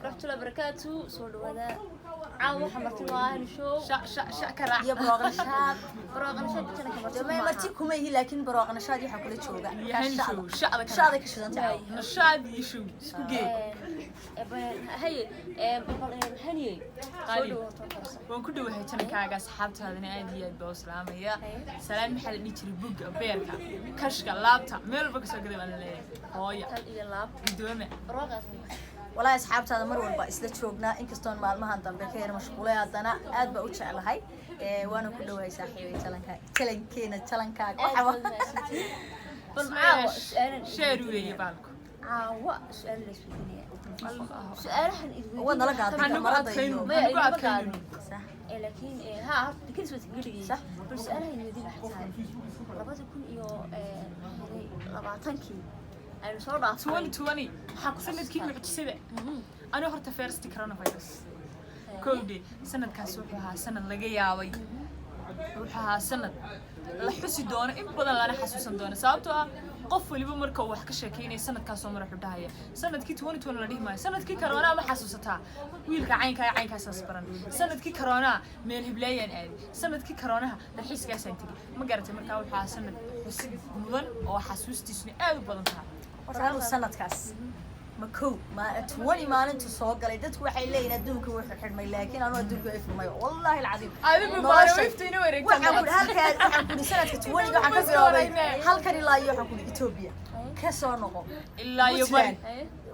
عليكم ورحمة الله وبركاته. صور هذا عاو حمرت الله شو شا كرا يا براغنشاد كنا كبرت ما مرتكم هي لكن براغنشاد يحكوا تشوغا يهنشو شاده كشدنتها نشاد يشو سكوجي هي هني قالي وان كدو waxay tan kaaga asxaabtaadana aad iyo aad baa salaamaya salaan maxaa la dhigi jiray buga beerka kashka laabta meel walba ka soo gaday baan leeyahay hooya iyo laab doome براغن والله asxaabtaada mar walba isla joognaa inkastoon maalmahan dambe ka yar mashquulay hadana aad baa u jecelahay waana ku dhawaay saaxiibay talankeena بل معاو sheeru weeye baalku عاو سؤال ليش بدني سؤال حن هو نلا قاعد مرض صح لكن ها كل شيء تقولي صح بس سؤال هي ودي بحثها لابد يكون يو لبعتنكي أنا صار 2020 حق سنة كيف معجزة أنا هرت فيرست كورونا فيروس كودي سنة كاسوحها سنة لقياوي وحها سنة لحسي دونه إن بدل أنا حسوسن دونه سابتها قف اللي بمركو وحكي شاكيني سنة كاسو مرة حدها سنة كي 2020 لديه ما سنة كي كورونا ما حسوستها ويلك عينك أساسبرن سنة كي كورونا من الهبلايين عادي سنة كي كورونا الحس كاس أنتي ما قررت مركو وحها سنة بس مدن أو حسوستي سنة أو بدنها وصار سنة كاس مكو ما 20 maalintu soo galay dadku waxay leeyeen adduunka wuxuu xirmay laakiin aanu adduunka ay furmay wallahi alcadiim adigu ma wiftiina wareegtay waxaan ku sanadka 20 waxaan ka bilaabay halkan ilaa iyo waxaan ku Ethiopia ka soo noqo ilaa iyo bari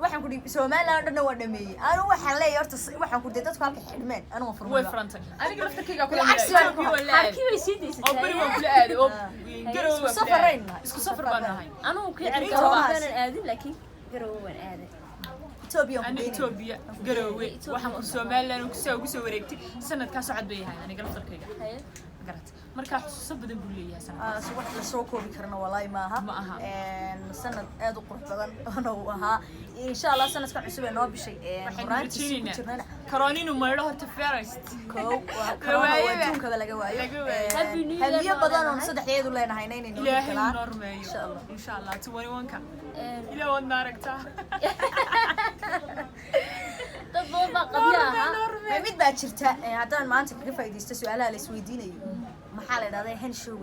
waxaan ku Soomaaliland dhan waa dhameeyay aanu waxaan leeyahay horta waxaan ku dadku halka xidhmeen anu ma furmay way furantay aniga laftarkayga kula leeyahay halkii way sii deysay oo bari waan kula aaday oo garow isku safar baan ahay anu ku cirka aadin laakiin garow waan aaday Ethiopia garowe waxaan ku Soomaaliland ku soo wareegtay sanadkaas cad bay yahay aniga laftarkayga garat marka xusuus badan buu leeyahay sanadkaas wax la soo koobi karna wallahi maaha sanad aad u qurux badan oo ahaa insha Allah sanadka cusub ee noo bishay waxaan karooninu meelo horta first adduunka laga waayo hadiyo badan oo saddexdeedu leenahay inay noo galaan insha Allah 21ka ila wad maaragtaa dadba qabiyaha mid baa jirta hadaan maanta kaga faa'iideysto su'aalaha la isweydiinayo maxaa la yiraahdaa hen show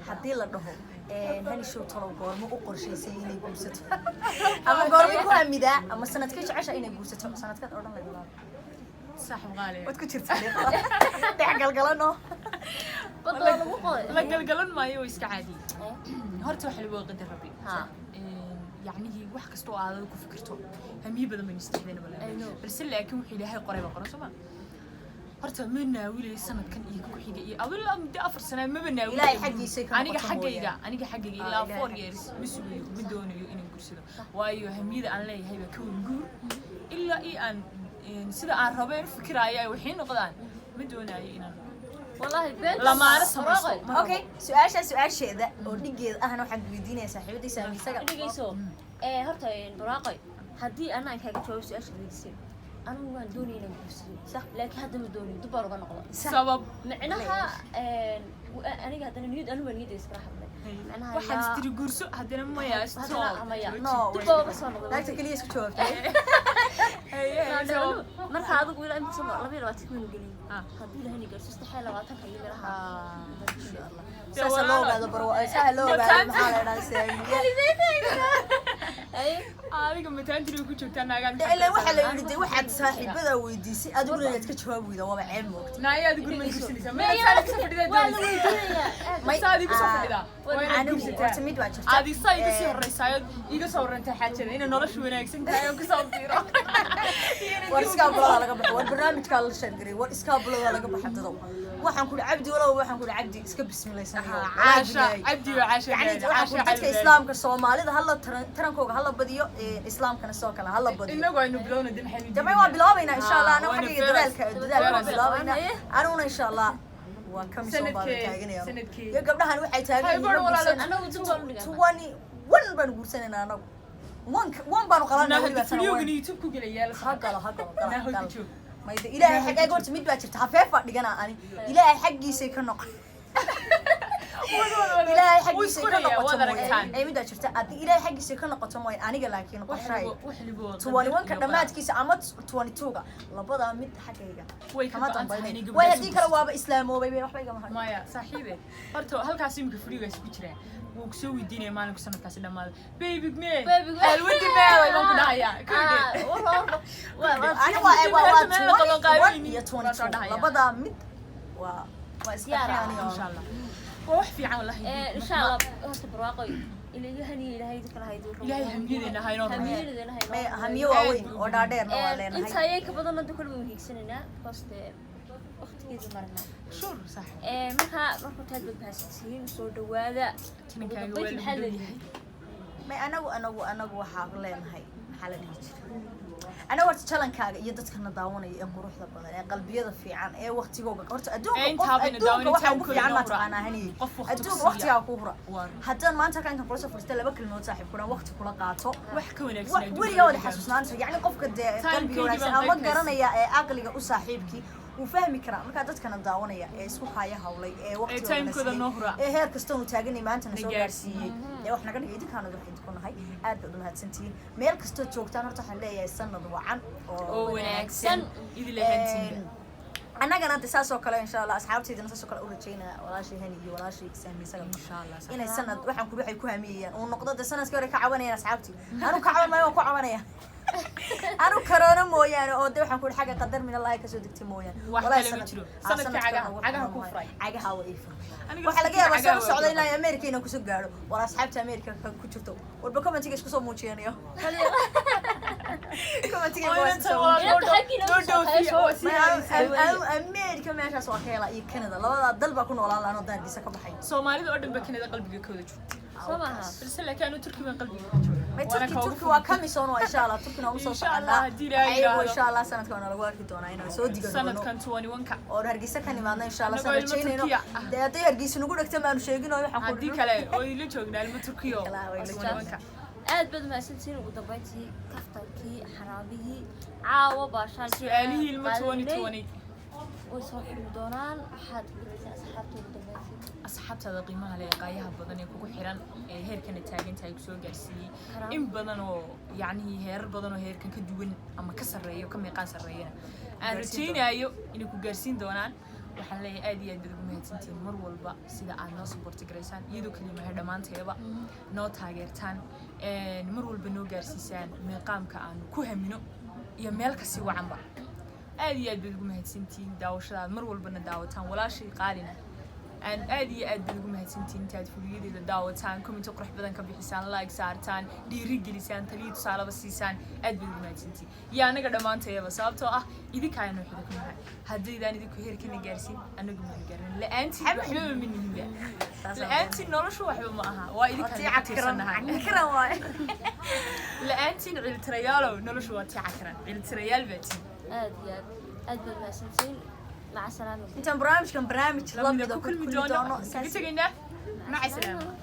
hadii la dhaho hen show talo goormo u qorshaysay inay guursato ama goormo ku amida ama sanadkii jecesha inay guursato sanadkan oo dhan la bilaabo saaxib qaali wad ku jirtaa deeq galgalano badoo lagu qoray la galgalan maayo iska caadi horta waxa lagu qadar rabbi يعني wax kasto aad ku fikirto hamiye badan ma istaxdeen balse laakiin wixii ilaahay qoray ba qoran soma horta ma naawilay sanadkan iyo ku xiga iyo awil muddo 4 sano ma banaawi ilaahay xaqiisa ka aniga xaqiga ilaa 4 years misuuyo ma doonayo inaan guursado waayo hamiyada aan leeyahay ba ka guur ilaa aan sida aan rabeen fikiraya waxay noqdaan ma doonayo inaan والله بنت لا ما أعرف أوكي سؤال شيء ذا ودقيق أنا واحد بيديني صاحبتي سامي سجل دقيقة هرتين براقي هدي أنا كذا شوي سؤال شيء أنا ما دوني نقصي صح لكن هذا مدوني دبر بنقول سبب معناها أنا قاعدة نريد أنا ونيد إسراح معناها واحد تري قرص هذا ما يستوى دبر بس نقول لا تكلي اسكت شوف marka adigu ila inta soo 22 min galin hadii la heli garso istaxaala 20 xilli miraha insha Allah sasa loo gaado barwa sasa loo gaado maxaa la dhaasay adiga mataantii ku joogtaa naagan ilaa waxa la yiri waxaad saaxiibada weydiisay adigu inaad ka jawaab weydo waa ceeb moogta naaya adigu ma gursanaysaa ma saadi ku fadhidaa ma saadi ku fadhidaa anigu horta mid waa jirta adi say iga soo horeysay iga soo warantay xaajada in noloshu wanaagsan tahay oo ka soo diiro iskaabulada laga baxo barnaamijka la sheegay war iskaabulada laga baxdo waxaan ku cabdi walaal waxaan ku cabdi iska bismilaysanaa caasha cabdi wa caasha yani waxaan dadka islaamka Soomaalida hal tarankooga hal badiyo islaamkana soo kala hal badiyo inagu aynu bilowna din xaliin damay waa bilaabayna insha Allah ana xaqiiqada dadaalka bilaabayna anuna insha Allah waan ka soo baabi'taaganayaa iyo gabdhahan waxay taagan yihiin anagu inta 21 baan guursanayna anagu وان بانو قلنا waliba fiidiyowgan YouTube ku galaya hagalo ma ida ilaahay xaqay goorta mid baa jirta hafeefa dhigana ani ilaahay xaqiisa ka noqon ilaahay xaggiisa ka Wuu noqoto wada aragtaan. ay mid jirta haddii ilaahay xaggiisa ka noqoto mooy aniga laakiin qorshay وحلبوا 21 ka dhamaadkiisa ama 22 ga labada mid xagayga way ka kama go'an tahay dambaynay inay way gabdhaha hadii kale waaba islaamoobay bay waxba igama hayo maya saaxiibe horta halkaas imika furigaas ku jira wuu ku soo weydiinaya maalinka sanadkaasi dhamaada baby me Baby me. alwadi me way ku dhahaya labada mid waa iskaxaaniyo insha Allah waa wax fiican wallahi إن شاء الله هرت برواقي اللي هني اللي هاي ذكر هاي ilaahay hamiyadena haynoo هميلنا may هاي hamiyo waaweyn oo dhaadheerna waa أنت leenahay هاي كبدنا دكتور وهيكسننا بس وقت كذا مرنا shur sax marka taad baastiin soo dhawaada tinkaaga Dadka waa maxaa la leeyahay? may anagu waxaa leenahay maxaa la dhihi jiray anagu horta jalankaaga iyo dadkana daawanaya ee quruxda badan ee qalbiyada fiican ee waqtigooga horta adduunka waxa ugu fiican ma taqaanaa hani adduunka waqtigaa ku hura haddaan maanta kan kula soo fursta laba kalmood saaxiib kuna waqti kula qaato wax ka wanaagsan weligaa wada xasuusnaanta yacni qofka dee qalbiga wanaagsan ama garanaya ee aqliga u saaxiibkii wuu fahmi karaa markaa dadkana daawanaya ee isku haya hawlay ee waqtiga timekooda noo hura ee heer kasta uu taaganay maanta na soo gaarsiiyey ee wax naga dhigay idinkaana waxay ku nahay aad baad u mahadsantihiin meel kastoo joogtaan horta waxaan leeyahay sanad wacan oo wanaagsan idin lahaantiin annagana hadda saas oo kale insha Allah asxaabteydana saas oo kale u rajaynaa walaashii hani iyo walaashii Saami isaga insha Allah inay sanad waxaan ku waxay ku hamiyeen oo noqdo de sanadkii hore ka cawanayaan asxaabtii anu ka cawan maayo ku cawanaya anu corona mooyaan oo de waxaan ku xaga qadar min Allah ka soo degtay mooyaan walahi jiro sanadka cagaha ku furay cagaha way furay waxa laga yaabaa soo socday ilaa America inuu ku soo gaaro wala asxaabta America ku jirto walba commentiga isku soo muujiyanayo commentiga America meeshaas waa kala iyo Canada labada dal baa ku noolaan laano daadisa ka baxay Soomaalida oo dhan ba Canada qalbiga kooda joogto سمعها بس لكن أنا تركي من قلبي ما تركي وكاميسون وإن شاء الله تركي نوم صوت الله أيوة إن شاء الله سنة كنا لقوا كده أنا سودي قلنا سنة كان 21 كا هرجيسة كان معنا إن شاء الله سنة شيء إنه ده هرجيس نقول لك تمام شيء إنه يحكوا هدي كلا ويلي شغل على تركيا aad bad maasantiin ugu dambeyntii kaftankii xaraabihii caawa baashaan su'aalihii ilmo 2020 way soo xiri doonaan waxaad gudbisay asxaabta ugu dambeyntii asxaabtada qiimaha leh qaayaha badan ee kugu xiran ee heerkan taagan tahay ku soo gaarsiiyay in badan oo yacni heer badan oo heerkan ka duwan ama ka sareeyo ka meeqaan sareeyana aan rajaynayo inay ku gaarsiin doonaan waxaan leeyahay aad iyo aad ugu mahadsantiin mar walba sida aad noo support gareysaan iyadoo kaliya dhamaanteeba noo taageertaan mar walba noo gaarsiisaan meeqaamka aan ku hamino iyo meel ka sii wacanba aad iyo aad ugu mahadsantiin daawashada mar walbana daawataan walaashii qaalina aan aad iyo aad ugu mahadsantiin intaad fuliyadeeda daawataan comment qurux badan ka bixisaan like saartaan dhiiri gelisaan taliyo tusaalaba siisaan aad ugu mahadsantiin yaa anaga dhamaanteeba sababtoo ah idinka aynu xidho ku nahay haddii idinku heerkana gaarsiin anagu ma gaarin la'aantii waxba ma nihiba la'aantii noloshu waxba ma aha waa idinka tirsannahay la'aantii ciltirayaalo noloshu waa tii cakran ciltirayaal baatiin aad iyo aad bad maasantiin مع السلامة انت برامج كان برامج كل مدونة مع السلامة